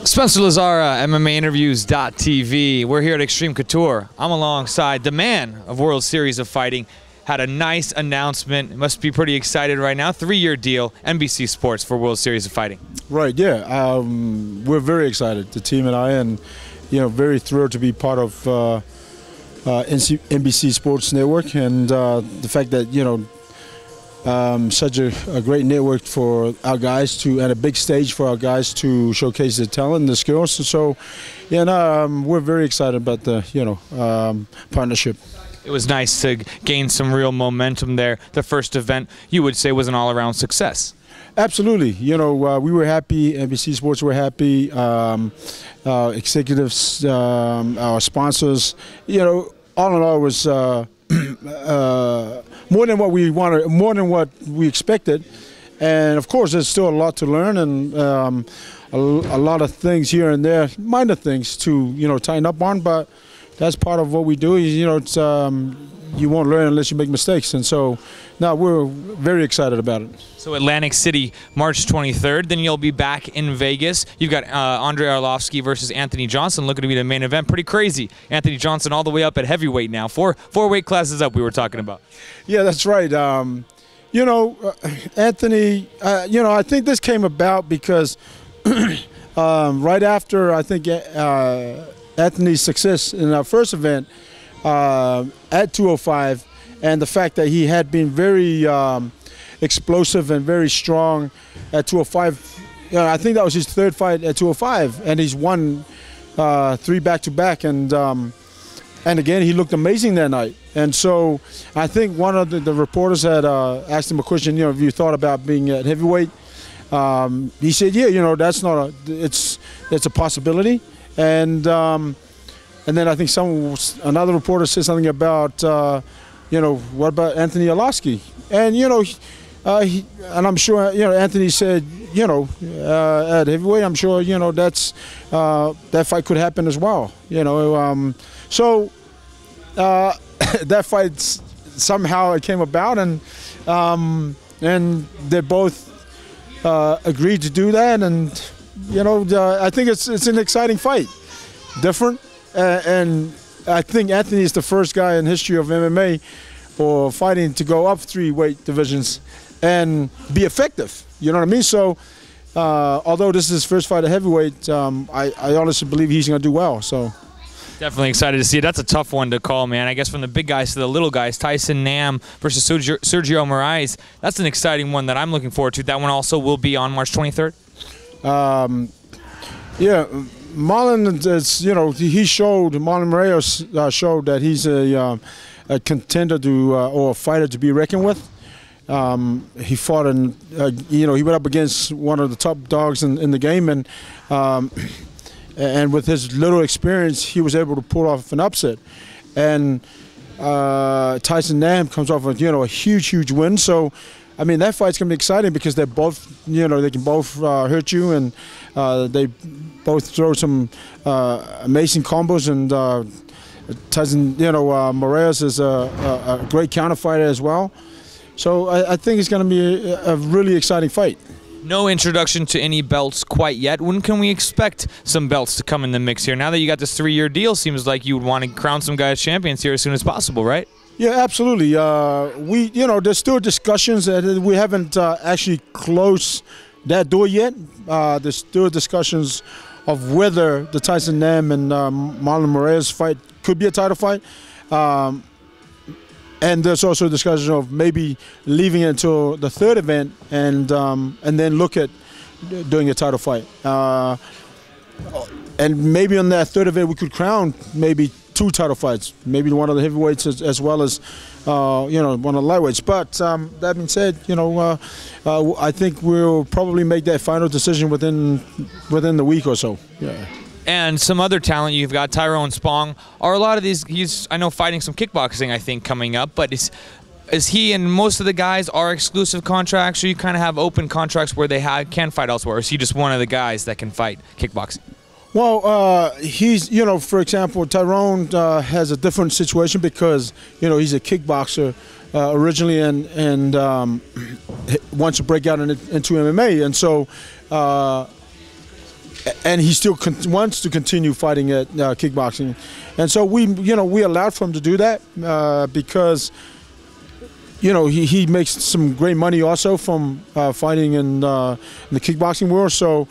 Spencer Lazara, MMAinterviews.tv. We're here at Extreme Couture. I'm alongside the man of World Series of Fighting. Had a nice announcement. Must be pretty excited right now. 3-year deal, NBC Sports for World Series of Fighting. Right, yeah. We're very excited, the team and I, and very thrilled to be part of NBC Sports Network, and the fact that such a great network for our guys to, and a big stage for our guys to showcase their talent and their skills. So, yeah, no, we're very excited about the partnership. It was nice to gain some real momentum there. The first event, you would say, was an all-around success. Absolutely. We were happy. NBC Sports were happy. Executives, our sponsors. All in all, it was more than what we wanted, more than what we expected. And of course, there's still a lot to learn, and a lot of things here and there, minor things to tighten up on. But that's part of what we do. It's you won't learn unless you make mistakes, and so now we're very excited about it. So Atlantic City, March 23rd. Then you'll be back in Vegas. You've got Andre Arlovski versus Anthony Johnson looking to be the main event. Pretty crazy. Anthony Johnson all the way up at heavyweight now. Four weight classes up. We were talking about. Yeah, that's right. Anthony. I think this came about because right after Anthony's success in our first event at 205, and the fact that he had been very explosive and very strong at 205. I think that was his third fight at 205, and he's won 3 back-to-back, and again he looked amazing that night. And so I think one of the reporters had asked him a question, if you thought about being at heavyweight. He said, yeah, that's not it's a possibility. And then I think another reporter said something about what about Anthony Arlovski? And and I'm sure Anthony said at heavyweight, I'm sure that's that fight could happen as well. So that fight somehow it came about, and they both agreed to do that, and I think it's an exciting fight, different, and I think Anthony is the first guy in history of MMA or fighting to go up 3 weight divisions and be effective. You know what I mean? So although this is his first fight at heavyweight, I honestly believe he's going to do well. So definitely excited to see it. That's a tough one to call, man. I guess from the big guys to the little guys, Tyson Nam versus Sergio Moraes. That's an exciting one that I'm looking forward to. That one also will be on March 23rd. Yeah, Marlon is, Marlon Moraes showed that he's a contender to or a fighter to be reckoned with. He fought he went up against one of the top dogs in the game, and with his little experience, he was able to pull off an upset. And Tyson Nam comes off with a huge win. So I mean, that fight's gonna be exciting because they're both, they can both hurt you, and they both throw some amazing combos. And Tyson, Moraes is a great counter fighter as well. So I think it's gonna be a really exciting fight. No introduction to any belts quite yet. When can we expect some belts to come in the mix here? Now that you got this 3-year deal, seems like you would want to crown some guys champions here as soon as possible, right? Yeah, absolutely. There's still discussions that we haven't actually closed that door yet. There's still discussions of whether the Tyson Nam and Marlon Moraes fight could be a title fight. And there's also a discussion of maybe leaving it until the 3rd event and then look at doing a title fight. And maybe on that 3rd event we could crown maybe 2 title fights, maybe one of the heavyweights as well as one of the lightweights. But that being said, I think we'll probably make that final decision within the week or so. Yeah. And some other talent you've got, Tyrone Spong. Are a lot of these? I know fighting some kickboxing, I think, coming up. But is he and most of the guys are exclusive contracts, or you kind of have open contracts where they can fight elsewhere? Or is he just one of the guys that can fight kickboxing? Well, he's, for example, Tyrone has a different situation because, he's a kickboxer originally and wants to break out into MMA. And so and he still wants to continue fighting at kickboxing, and so we allowed for him to do that because he makes some great money also from fighting in the kickboxing world. So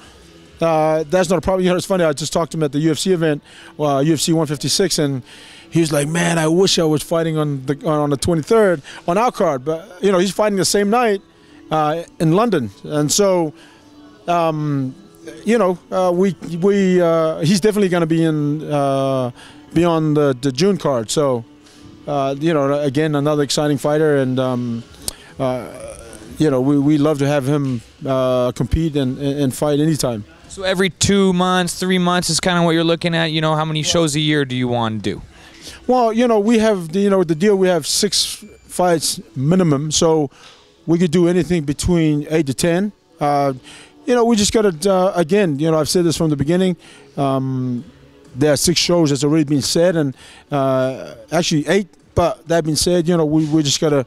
that's not a problem. It's funny. I just talked to him at the UFC event, UFC 156, and he was like, "Man, I wish I was fighting on the 23rd on our card." But he's fighting the same night in London, and so. He's definitely going to be be on the June card. So, again, another exciting fighter, and we love to have him compete and fight anytime. So every 2 months, 3 months is kind of what you're looking at. How many shows a year do you want to do? Well, we have the deal. We have 6 fights minimum, so we could do anything between 8 to 10. We just got to, again, I've said this from the beginning. There are 6 shows that's already been said, and actually 8. But that being said, we just got to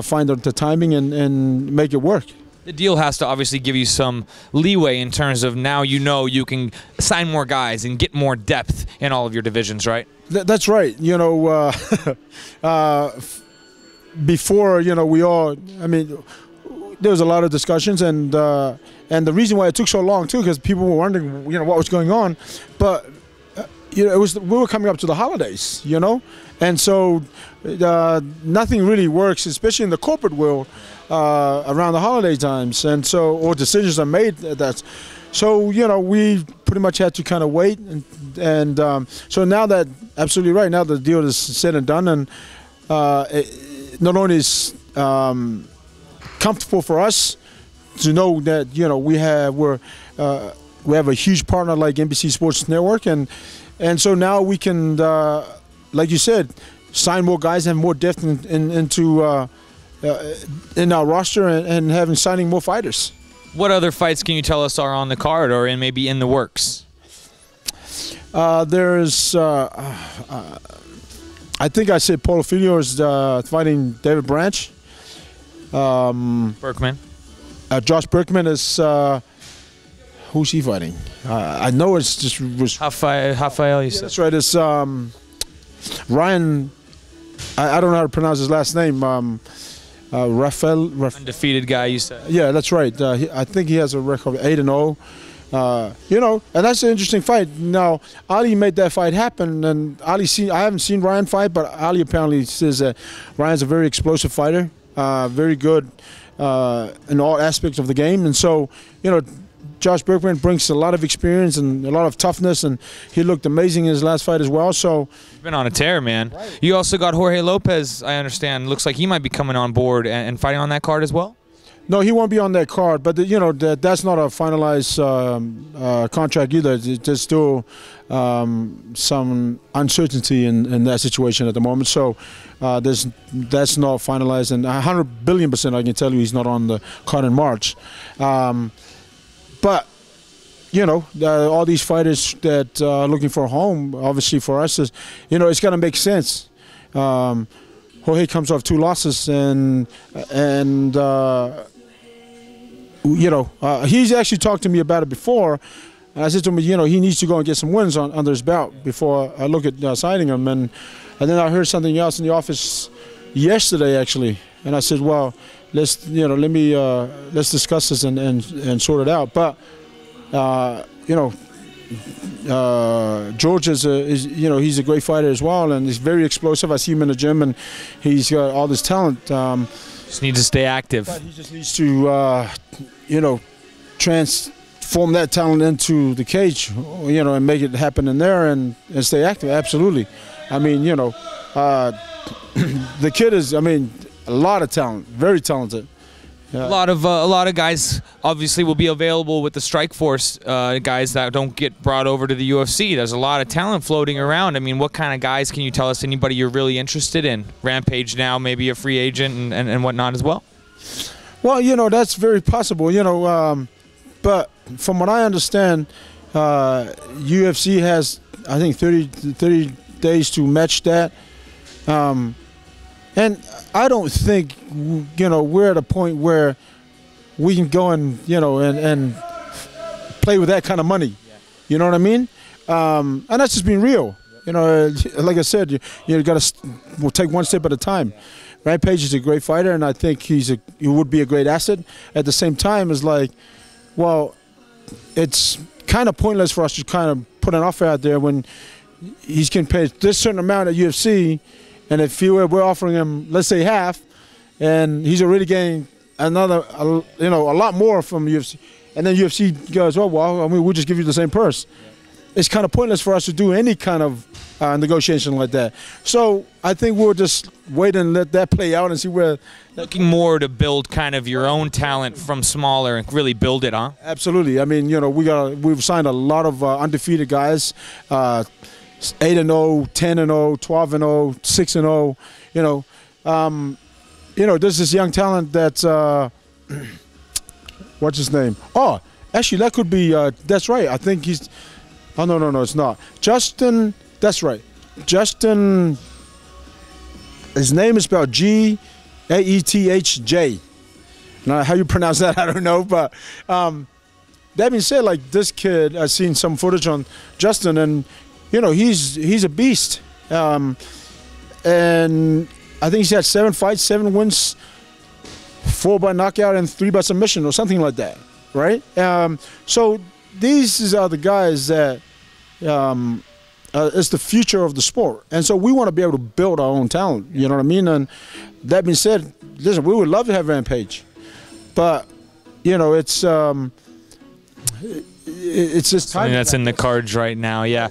find the timing and make it work. The deal has to obviously give you some leeway in terms of now you can sign more guys and get more depth in all of your divisions, right? That's right. Before, we all, there was a lot of discussions, and the reason why it took so long too, because people were wondering, what was going on. But we were coming up to the holidays, and so nothing really works, especially in the corporate world, around the holiday times, and so decisions are made. So we pretty much had to kind of wait, and so now that absolutely right now the deal is said and done, and it not only is comfortable for us to know that we have a huge partner like NBC Sports Network, and so now we can, like you said, sign more guys and more depth into in our roster and signing more fighters. What other fights can you tell us are on the card or maybe in the works? There's I think I said Paulo Filho is fighting David Branch. Berkman. Josh Berkman is who's he fighting? I know it's just Rafael. You said that's right. It's Ryan. I don't know how to pronounce his last name. Rafael. Undefeated guy. You said. Yeah, that's right. I think he has a record of 8-0. And that's an interesting fight. Now, Ali made that fight happen, and I haven't seen Ryan fight, but Ali apparently says that Ryan's a very explosive fighter, very good in all aspects of the game, and so Josh Berkman brings a lot of experience and a lot of toughness, and he looked amazing in his last fight as well. So he's been on a tear, man. Right. You also got Jorge Lopez, I understand. Looks like he might be coming on board and fighting on that card as well. No, he won't be on that card, but that's not a finalized contract either. There's still some uncertainty in that situation at the moment. So that's not finalized, and 100 billion% I can tell you he's not on the card in March. But all these fighters that are looking for a home, obviously for us is, it's got to make sense. Jorge comes off 2 losses, and he's actually talked to me about it before. And I said to him, he needs to go and get some wins under his belt before I look at signing him. And then I heard something else in the office yesterday, actually. And I said, well, let's discuss this and sort it out. But George is he's a great fighter as well, and he's very explosive. I see him in the gym, and he's got all this talent. Just needs to stay active. But he just needs to transform that talent into the cage, and make it happen in there and stay active. Absolutely. I mean, the kid is, a lot of talent, very talented. Yeah. A lot of guys obviously will be available with the Strikeforce guys that don't get brought over to the UFC. There's a lot of talent floating around. What kind of guys can you tell us? Anybody you're really interested in? Rampage now, maybe a free agent and whatnot as well. Well, that's very possible. But from what I understand, UFC has, I think, 30 days to match that. And I don't think, we're at a point where we can go and, and play with that kind of money. You know what I mean? And that's just being real. You know, like I said, you got to we'll take one step at a time. Rampage is a great fighter, and I think he would be a great asset. At the same time, it's like, well, it's kind of pointless for us to kind of put an offer out there when he's getting paid this certain amount at UFC, and if we're offering him, let's say, half, and he's already getting another, you know, a lot more from UFC, and then UFC goes, oh, well, I mean, we'll just give you the same purse. It's kind of pointless for us to do any kind of negotiation like that. So I think we'll just wait and let that play out and see where. Looking more to build kind of your own talent from smaller and really build it, huh? Absolutely. I mean, you know, we've signed a lot of undefeated guys, 8-0, 10-0, 12-0, 6-0. You know, there's this young talent that's what's his name? Oh, actually, that could be. That's right. I think he's. Oh, no, it's not. Justin, that's right. Justin, his name is spelled G-A-E-T-H-J. Now, how you pronounce that, I don't know. But that being said, like, this kid, I've seen some footage on Justin, and, you know, he's a beast. And I think he's had 7 fights, 7 wins, 4 by knockout and 3 by submission or something like that, right? So these are the guys that it's the future of the sport. And so we want to be able to build our own talent, you know what I mean? And that being said, listen, we would love to have Rampage. But, you know, it's just time. That's in the cards right now, yeah.